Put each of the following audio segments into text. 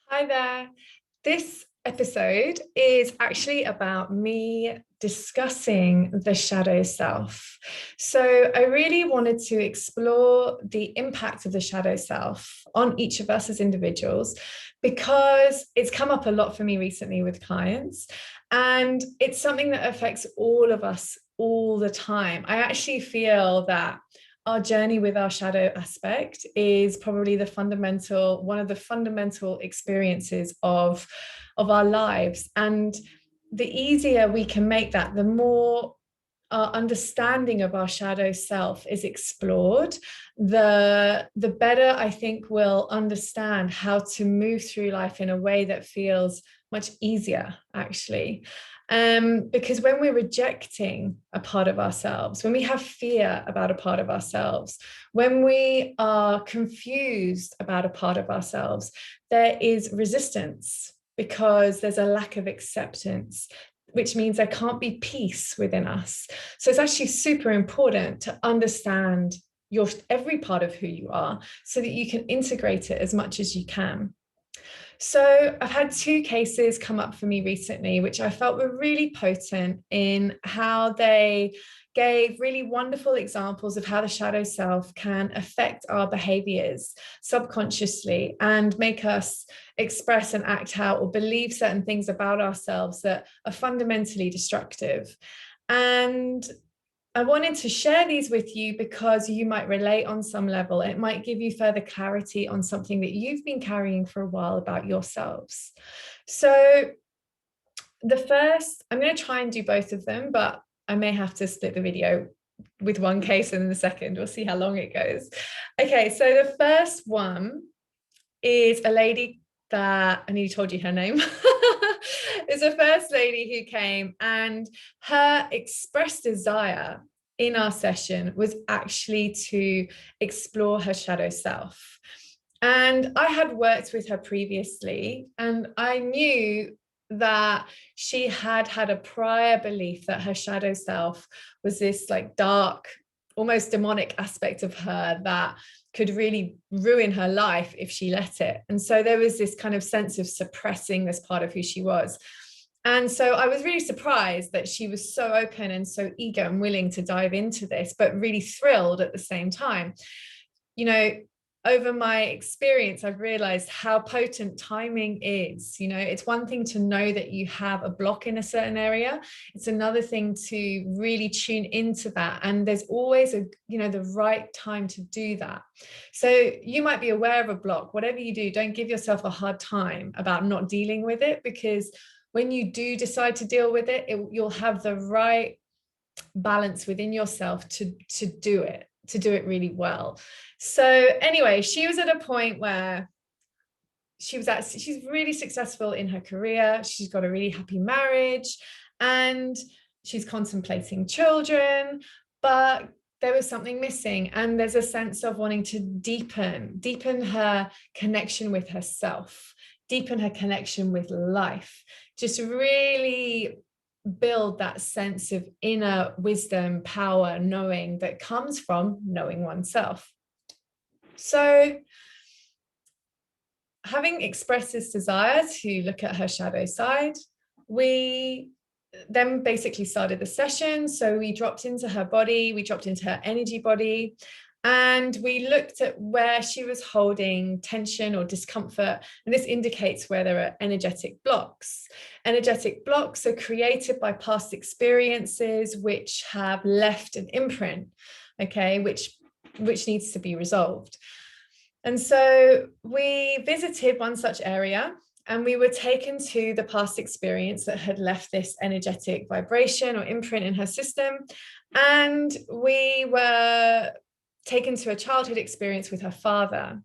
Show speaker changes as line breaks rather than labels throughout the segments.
Hi there. This episode is actually about me discussing the shadow self. So, I really wanted to explore the impact of the shadow self on each of us as individuals because it's come up a lot for me recently with clients, and it's something that affects all of us all the time. I actually feel that our journey with our shadow aspect is probably one of the fundamental experiences of our lives. And the easier we can make that, the more our understanding of our shadow self is explored, the better I think we'll understand how to move through life in a way that feels much easier, actually. Because when we're rejecting a part of ourselves, when we have fear about a part of ourselves, when we are confused about a part of ourselves, there is resistance because there's a lack of acceptance, which means there can't be peace within us. So it's actually super important to understand your every part of who you are so that you can integrate it as much as you can. So I've had two cases come up for me recently, which I felt were really potent in how they gave really wonderful examples of how the shadow self can affect our behaviors subconsciously and make us express and act out or believe certain things about ourselves that are fundamentally destructive. And I wanted to share these with you because you might relate on some level. It might give you further clarity on something that you've been carrying for a while about yourselves. So, I'm going to try and do both of them, but I may have to split the video with one case and then the second. We'll see how long it goes. Okay, so the first one is a lady that I nearly told you her name. Is a first lady who came, and her expressed desire in our session was actually to explore her shadow self. And I had worked with her previously, and I knew that she had had a prior belief that her shadow self was this like dark, almost demonic aspect of her that could really ruin her life if she let it. And so there was this kind of sense of suppressing this part of who she was. And so I was really surprised that she was so open and so eager and willing to dive into this, but really thrilled at the same time. You know, over my experience, I've realized how potent timing is. You know, it's one thing to know that you have a block in a certain area. It's another thing to really tune into that. And there's always the right time to do that. So you might be aware of a block. Whatever you do, don't give yourself a hard time about not dealing with it, because when you do decide to deal with it, you'll have the right balance within yourself to do it really well. So anyway, she was at a point where she's really successful in her career. She's got a really happy marriage and she's contemplating children, but there was something missing. And there's a sense of wanting to deepen her connection with herself, deepen her connection with life, just really build that sense of inner wisdom, power, knowing that comes from knowing oneself. So, having expressed this desire to look at her shadow side, we then basically started the session. So we dropped into her body, we dropped into her energy body, and we looked at where she was holding tension or discomfort. And this indicates where there are energetic blocks. Energetic blocks are created by past experiences which have left an imprint, okay, which needs to be resolved. And so we visited one such area, and we were taken to the past experience that had left this energetic vibration or imprint in her system. And we were taken to a childhood experience with her father.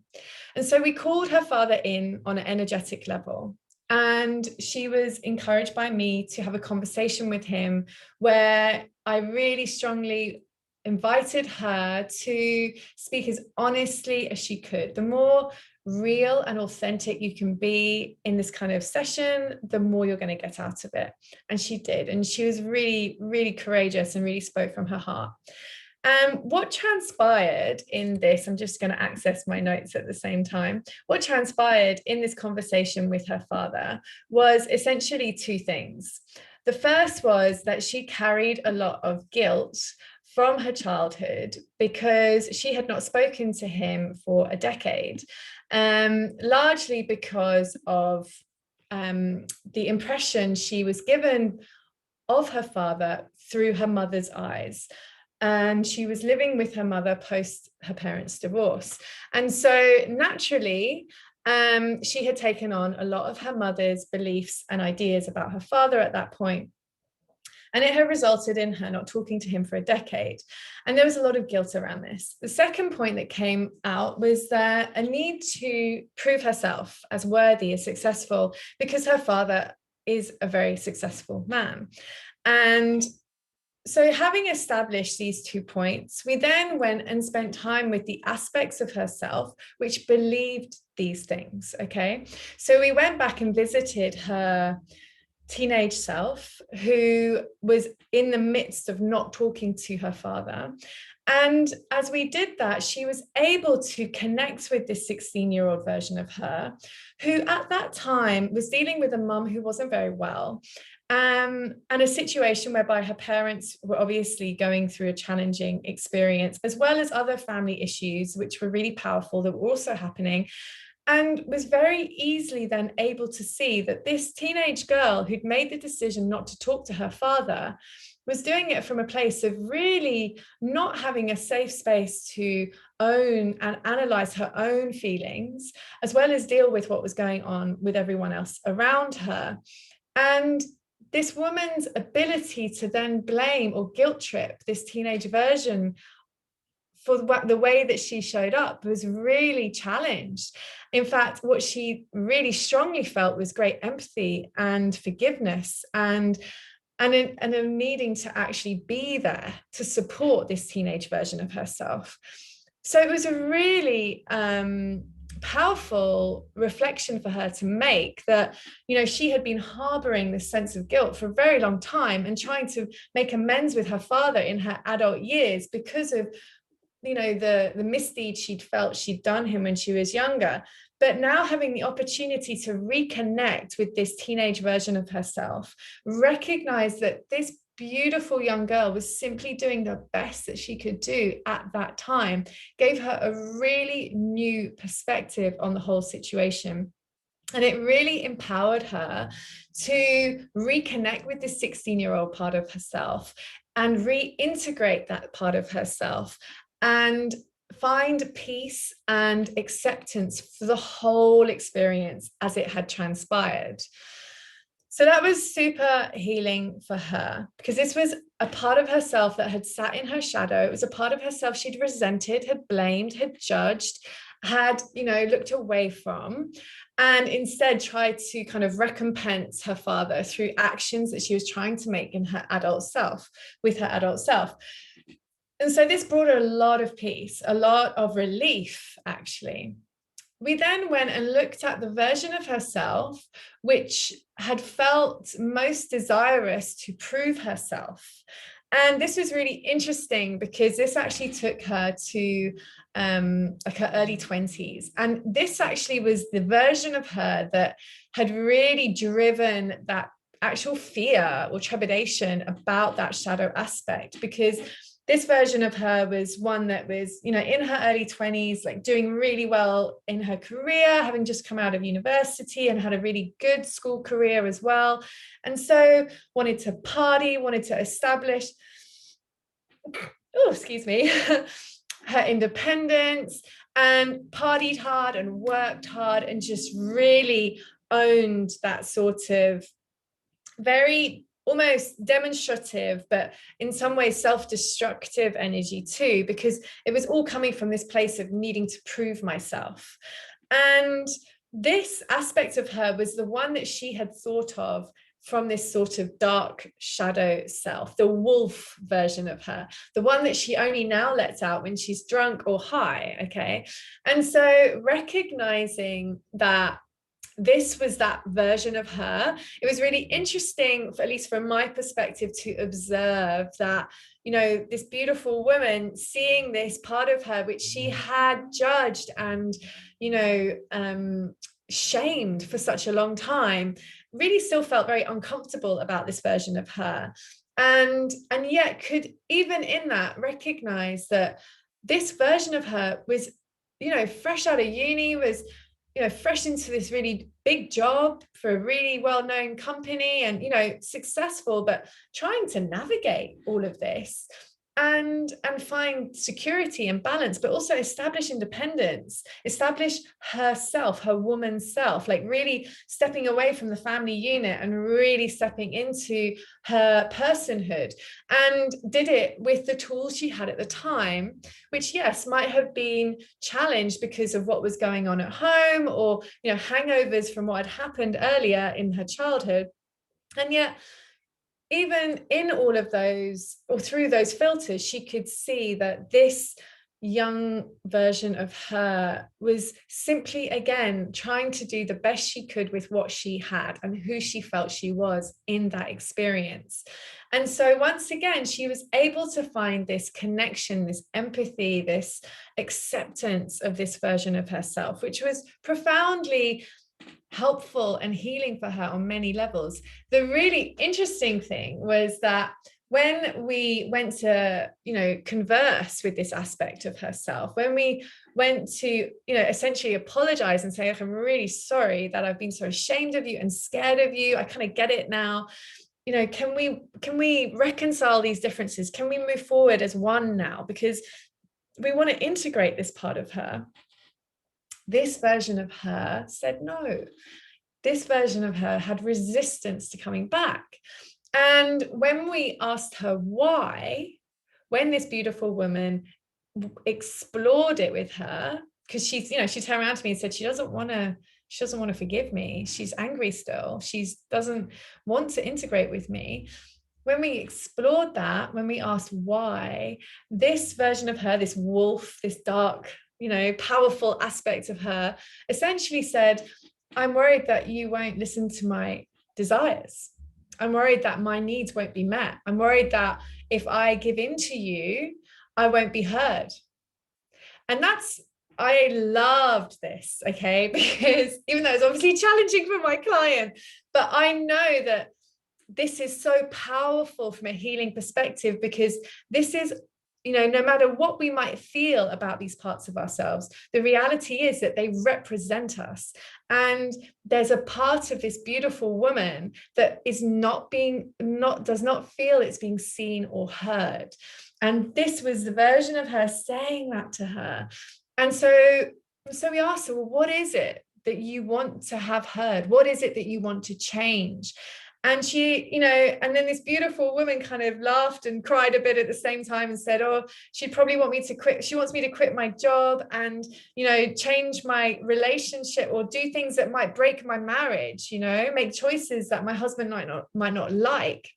And so we called her father in on an energetic level. And she was encouraged by me to have a conversation with him where I really strongly invited her to speak as honestly as she could. The more real and authentic you can be in this kind of session, the more you're going to get out of it. And she did. And she was really, really courageous and really spoke from her heart. What transpired in this, I'm just going to access my notes at the same time. What transpired in this conversation with her father was essentially two things. The first was that she carried a lot of guilt from her childhood because she had not spoken to him for a decade, largely because of the impression she was given of her father through her mother's eyes. And she was living with her mother post her parents' divorce. And so naturally, she had taken on a lot of her mother's beliefs and ideas about her father at that point. And it had resulted in her not talking to him for a decade. And there was a lot of guilt around this. The second point that came out was that a need to prove herself as worthy, as successful, because her father is a very successful man. And so having established these 2 points, we then went and spent time with the aspects of herself which believed these things, okay? So we went back and visited her teenage self, who was in the midst of not talking to her father. And as we did that, she was able to connect with this 16-year-old version of her, who at that time was dealing with a mum who wasn't very well. And a situation whereby her parents were obviously going through a challenging experience, as well as other family issues, which were really powerful that were also happening, and was very easily then able to see that this teenage girl who'd made the decision not to talk to her father was doing it from a place of really not having a safe space to own and analyze her own feelings, as well as deal with what was going on with everyone else around her. And this woman's ability to then blame or guilt trip this teenage version for the way that she showed up was really challenged. In fact, what she really strongly felt was great empathy and forgiveness and a needing to actually be there to support this teenage version of herself. So it was a really powerful reflection for her to make, that, you know, she had been harboring this sense of guilt for a very long time and trying to make amends with her father in her adult years because of, you know, the misdeed she'd felt she'd done him when she was younger. But now having the opportunity to reconnect with this teenage version of herself, recognize that this beautiful young girl was simply doing the best that she could do at that time, gave her a really new perspective on the whole situation. And it really empowered her to reconnect with this 16-year-old part of herself and reintegrate that part of herself and find peace and acceptance for the whole experience as it had transpired. So that was super healing for her, because this was a part of herself that had sat in her shadow. It was a part of herself she'd resented, had blamed, had judged, had, you know, looked away from, and instead tried to kind of recompense her father through actions that she was trying to make in her adult self, with her adult self. And so this brought her a lot of peace, a lot of relief, actually. We then went and looked at the version of herself which had felt most desirous to prove herself. And this was really interesting because this actually took her to like her early 20s. And this actually was the version of her that had really driven that actual fear or trepidation about that shadow aspect, because this version of her was one that was, you know, in her early 20s, like doing really well in her career, having just come out of university and had a really good school career as well. And so wanted to party, wanted to establish, oh, excuse me, her independence, and partied hard and worked hard and just really owned that sort of very almost demonstrative, but in some ways self-destructive energy too, because it was all coming from this place of needing to prove myself. And this aspect of her was the one that she had thought of from this sort of dark shadow self, the wolf version of her, the one that she only now lets out when she's drunk or high, okay? And so recognizing that this was that version of her, it was really interesting, at least from my perspective, to observe that you know, this beautiful woman seeing this part of her which she had judged and, you know, shamed for such a long time, really still felt very uncomfortable about this version of her, and yet could even in that recognize that this version of her was, you know, fresh out of uni, was, you know, fresh into this really big job for a really well-known company, and, you know, successful, but trying to navigate all of this and find security and balance, but also establish independence, establish herself, her woman self, like really stepping away from the family unit and really stepping into her personhood, and did it with the tools she had at the time, which, yes, might have been challenged because of what was going on at home, or, you know, hangovers from what had happened earlier in her childhood. And yet, even in all of those, or through those filters, she could see that this young version of her was simply, again, trying to do the best she could with what she had and who she felt she was in that experience. And so once again, she was able to find this connection, this empathy, this acceptance of this version of herself, which was profoundly helpful and healing for her on many levels. The really interesting thing was that when we went to, you know, converse with this aspect of herself, when we went to, you know, essentially apologize and say, like, I'm really sorry that I've been so ashamed of you and scared of you, I kind of get it now, you know, can we reconcile these differences, can we move forward as one now, because we want to integrate this part of her. This version of her said no. This version of her had resistance to coming back. And when we asked her why, when this beautiful woman explored it with her, because she's, you know, she turned around to me and said she doesn't want to forgive me. She's angry still. She doesn't want to integrate with me. When we explored that, when we asked why, this version of her, this wolf, this dark, you know, powerful aspect of her, essentially said, I'm worried that you won't listen to my desires. I'm worried that my needs won't be met. I'm worried that if I give in to you, I won't be heard. And I loved this, okay, because even though it's obviously challenging for my client, but I know that this is so powerful from a healing perspective, because this is, you know, no matter what we might feel about these parts of ourselves, the reality is that they represent us. And there's a part of this beautiful woman that is does not feel it's being seen or heard. And this was the version of her saying that to her. And so we asked her, well, what is it that you want to have heard? What is it that you want to change? And she, you know, and then this beautiful woman kind of laughed and cried a bit at the same time and said, oh, she'd probably want me to quit. She wants me to quit my job and, you know, change my relationship or do things that might break my marriage, you know, make choices that my husband might not like.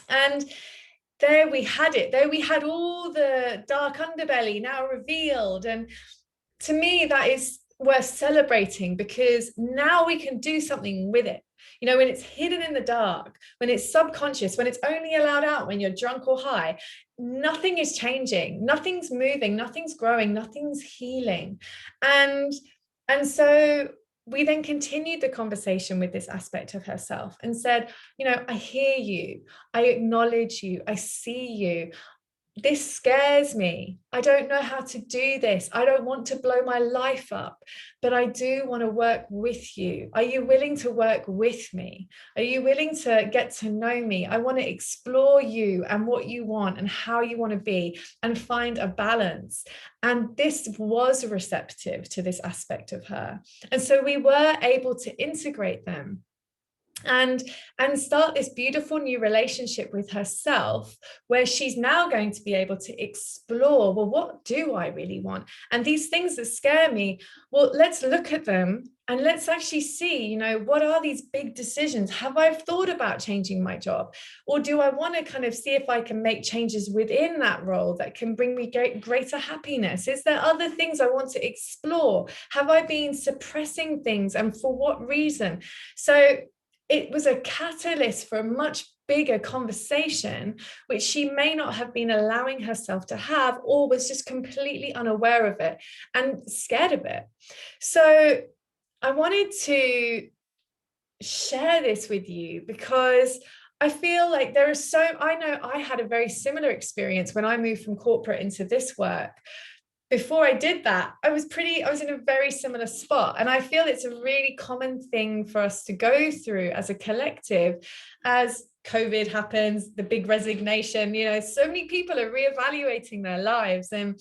And there we had it. There we had all the dark underbelly now revealed. And to me, that is worth celebrating, because now we can do something with it. You know, when it's hidden in the dark, when it's subconscious, when it's only allowed out when you're drunk or high, nothing is changing, nothing's moving, nothing's growing, nothing's healing. And so we then continued the conversation with this aspect of herself and said, you know, I hear you, I acknowledge you, I see you. This scares me. I don't know how to do this. I don't want to blow my life up, but I do want to work with you. Are you willing to work with me? Are you willing to get to know me? I want to explore you and what you want and how you want to be and find a balance. And this was receptive to this aspect of her. And so we were able to integrate them and start this beautiful new relationship with herself, where she's now going to be able to explore, well, what do I really want? And these things that scare me, well, let's look at them and let's actually see, you know, what are these big decisions? Have I thought about changing my job? Or do I want to kind of see if I can make changes within that role that can bring me greater happiness? Is there other things I want to explore? Have I been suppressing things, and for what reason? So it was a catalyst for a much bigger conversation, which she may not have been allowing herself to have, or was just completely unaware of it and scared of it. So I wanted to share this with you because I feel like I know I had a very similar experience when I moved from corporate into this work. Before I did that, I was in a very similar spot. And I feel it's a really common thing for us to go through as a collective, as COVID happens, the big resignation, so many people are reevaluating their lives, and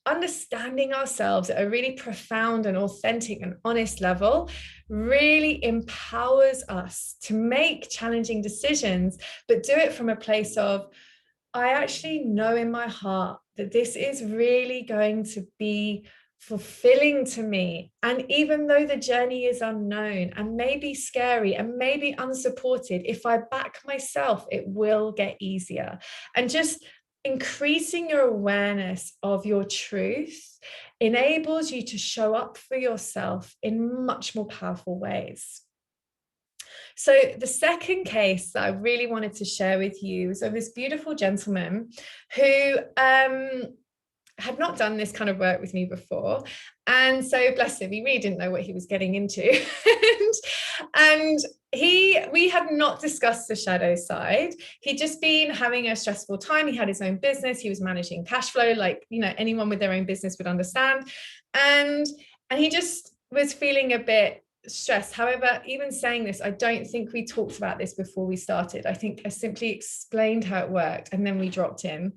understanding ourselves at a really profound and authentic and honest level really empowers us to make challenging decisions, but do it from a place of, I actually know in my heart that this is really going to be fulfilling to me. And even though the journey is unknown and maybe scary and maybe unsupported, if I back myself, it will get easier. And just increasing your awareness of your truth enables you to show up for yourself in much more powerful ways. So the second case that I really wanted to share with you was of this beautiful gentleman who had not done this kind of work with me before. And so bless him, he really didn't know what he was getting into. and we had not discussed the shadow side. He'd just been having a stressful time. He had his own business. He was managing cash flow, like, anyone with their own business would understand. And he just was feeling a bit stressed. However, even saying this, I don't think we talked about this before we started. I think I simply explained how it worked, and then we dropped in.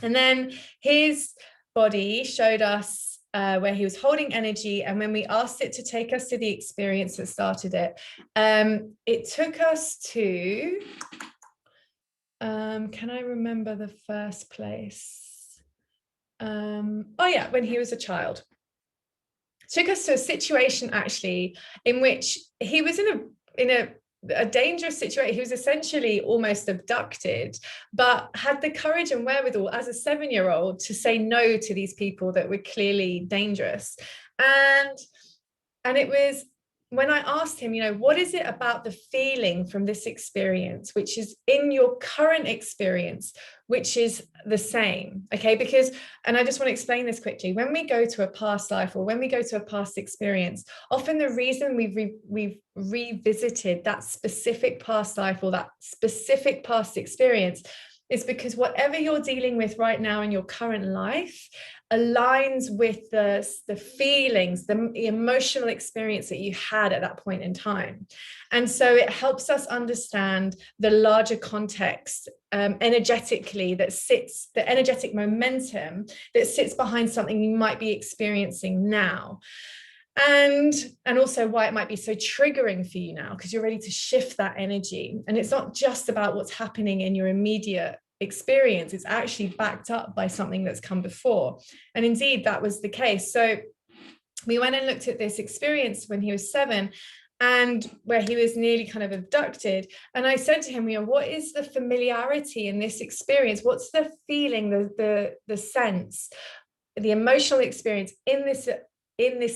And then his body showed us where he was holding energy. And when we asked it to take us to the experience that started it, it took us to, can I remember the first place? When he was a child. Took us to a situation actually in which he was in a dangerous situation. He was essentially almost abducted, but had the courage and wherewithal as a 7-year-old to say no to these people that were clearly dangerous. And it was when I asked him, what is it about the feeling from this experience, which is in your current experience, which is the same? Okay, because, and I just want to explain this quickly, when we go to a past life or when we go to a past experience, often the reason we've revisited that specific past life or that specific past experience is because whatever you're dealing with right now in your current life aligns with the feelings, the emotional experience that you had at that point in time. And so it helps us understand the larger context energetically the energetic momentum that sits behind something you might be experiencing now. And also why it might be so triggering for you now, because you're ready to shift that energy. And it's not just about what's happening in your immediate experience, it's actually backed up by something that's come before. And indeed, that was the case. So we went and looked at this experience when he was 7, and where he was nearly kind of abducted. And I said to him, what is the familiarity in this experience? What's the feeling, the sense, the emotional experience in this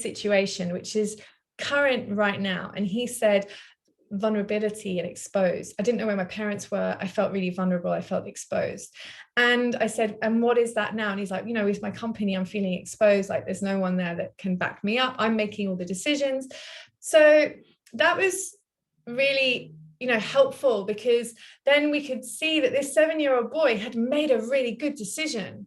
situation, which is current right now? And he said, vulnerability and exposed. I didn't know where my parents were. I felt really vulnerable. I felt exposed. And I said, and what is that now? And he's like, with my company, I'm feeling exposed. Like there's no one there that can back me up. I'm making all the decisions. So that was really, helpful, because then we could see that this 7-year-old boy had made a really good decision,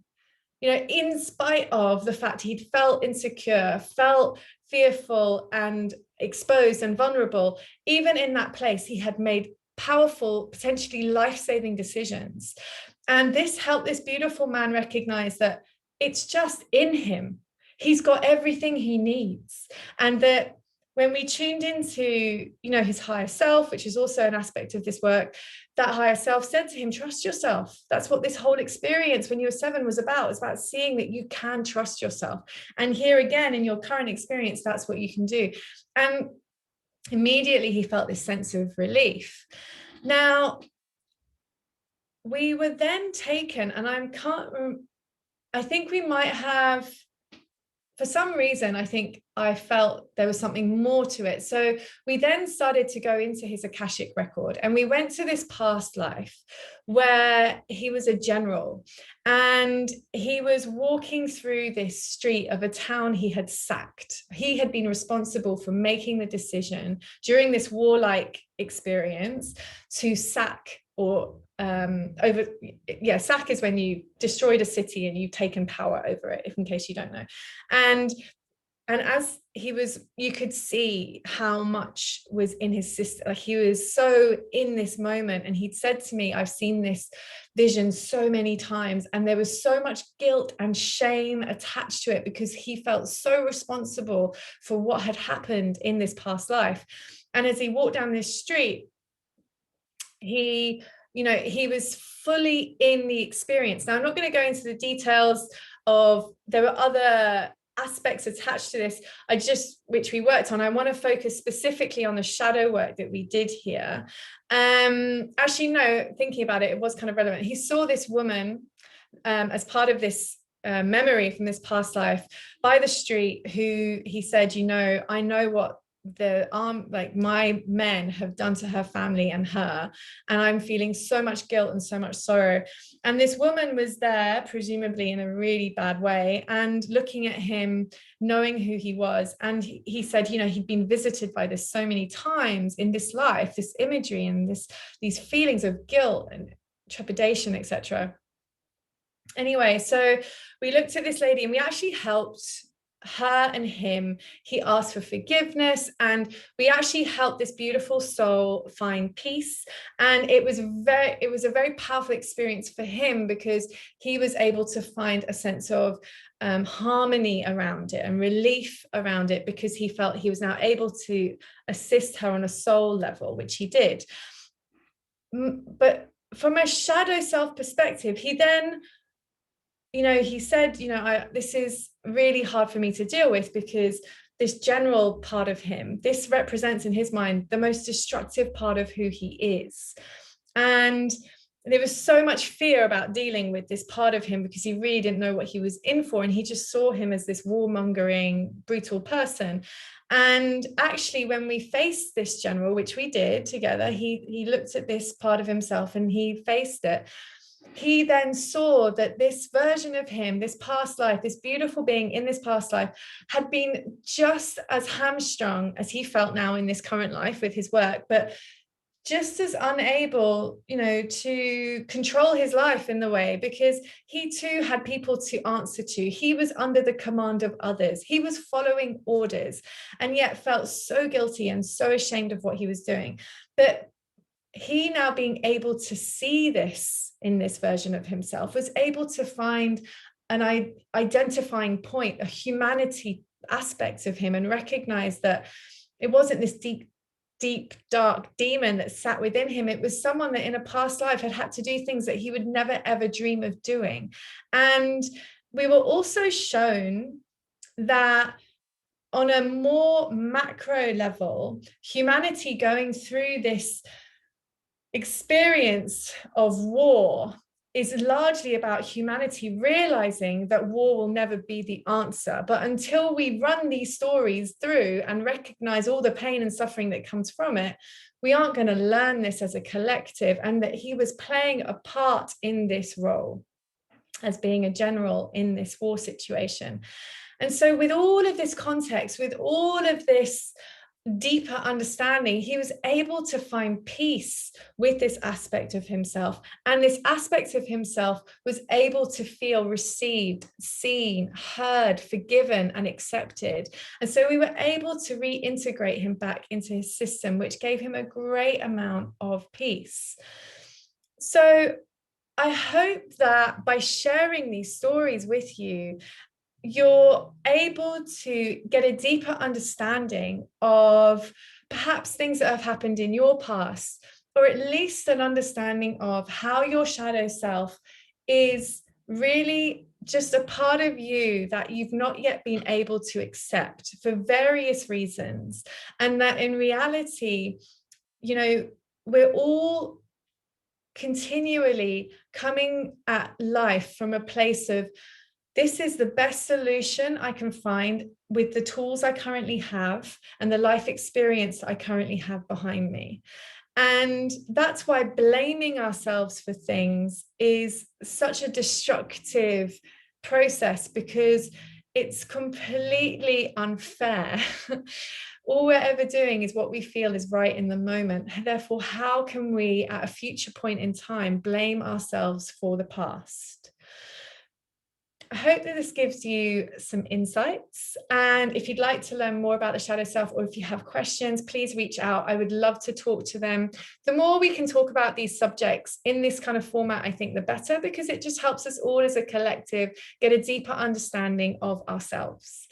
in spite of the fact he'd felt insecure, felt fearful and exposed and vulnerable. Even in that place, he had made powerful, potentially life-saving decisions. And this helped this beautiful man recognize that it's just in him. He's got everything he needs. And that when we tuned into, his higher self, which is also an aspect of this work, that higher self said to him, trust yourself. That's what this whole experience when you were 7 was about. It's about seeing that you can trust yourself. And here again, in your current experience, that's what you can do. And immediately he felt this sense of relief. Now, we were then taken, and I think we might have for some reason, I think I felt there was something more to it. So we then started to go into his Akashic record, and we went to this past life where he was a general, and he was walking through this street of a town he had sacked. He had been responsible for making the decision during this warlike experience to sack, or sack is when you destroyed a city and you've taken power over it, if in case you don't know. And as he was, you could see how much was in his system. Like, he was so in this moment. And he'd said to me, I've seen this vision so many times, and there was so much guilt and shame attached to it because he felt so responsible for what had happened in this past life. And as he walked down this street, he was fully in the experience. Now, I'm not going to go into the details of, there were other aspects attached to this, which we worked on. I want to focus specifically on the shadow work that we did here. Actually, no, thinking about it, it was kind of relevant. He saw this woman as part of this memory from this past life by the street, who he said, I know what my men have done to her family and her, and I'm feeling so much guilt and so much sorrow. And this woman was there, presumably in a really bad way, and looking at him, knowing who he was. And he said, he'd been visited by this so many times in this life, this imagery and these feelings of guilt and trepidation, etc. Anyway, so we looked at this lady, and we actually helped her and him. He asked for forgiveness, and we actually helped this beautiful soul find peace. And it was a very powerful experience for him, because he was able to find a sense of harmony around it and relief around it, because he felt he was now able to assist her on a soul level, which he did. But from a shadow self perspective, he then, he said, this is really hard for me to deal with, because this general part of him, this represents in his mind the most destructive part of who he is. And there was so much fear about dealing with this part of him, because he really didn't know what he was in for. And he just saw him as this warmongering, brutal person. And actually, when we faced this general, which we did together, he looked at this part of himself and he faced it. He then saw that this version of him, this past life, this beautiful being in this past life, had been just as hamstrung as he felt now in this current life with his work, but just as unable, to control his life in the way, because he too had people to answer to. He was under the command of others. He was following orders, and yet felt so guilty and so ashamed of what he was doing. But he, now being able to see this in this version of himself, was able to find an identifying point, a humanity aspect of him, and recognize that it wasn't this deep, dark demon that sat within him. It was someone that in a past life had to do things that he would never, ever dream of doing. And we were also shown that on a more macro level, humanity going through this experience of war is largely about humanity realizing that war will never be the answer. But until we run these stories through and recognize all the pain and suffering that comes from it, we aren't going to learn this as a collective. And that he was playing a part in this role as being a general in this war situation. And so with all of this context, with all of this deeper understanding, he was able to find peace with this aspect of himself. And this aspect of himself was able to feel received, seen, heard, forgiven, and accepted. And so we were able to reintegrate him back into his system, which gave him a great amount of peace. So I hope that by sharing these stories with you, you're able to get a deeper understanding of perhaps things that have happened in your past, or at least an understanding of how your shadow self is really just a part of you that you've not yet been able to accept for various reasons. And that in reality, we're all continually coming at life from a place of This is the best solution I can find with the tools I currently have and the life experience I currently have behind me. And that's why blaming ourselves for things is such a destructive process, because it's completely unfair. All we're ever doing is what we feel is right in the moment. Therefore, how can we, at a future point in time, blame ourselves for the past? I hope that this gives you some insights. And if you'd like to learn more about the shadow self, or if you have questions, please reach out. I would love to talk to them. The more we can talk about these subjects in this kind of format, I think the better, because it just helps us all as a collective get a deeper understanding of ourselves.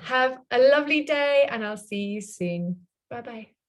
Have a lovely day, and I'll see you soon. Bye-bye.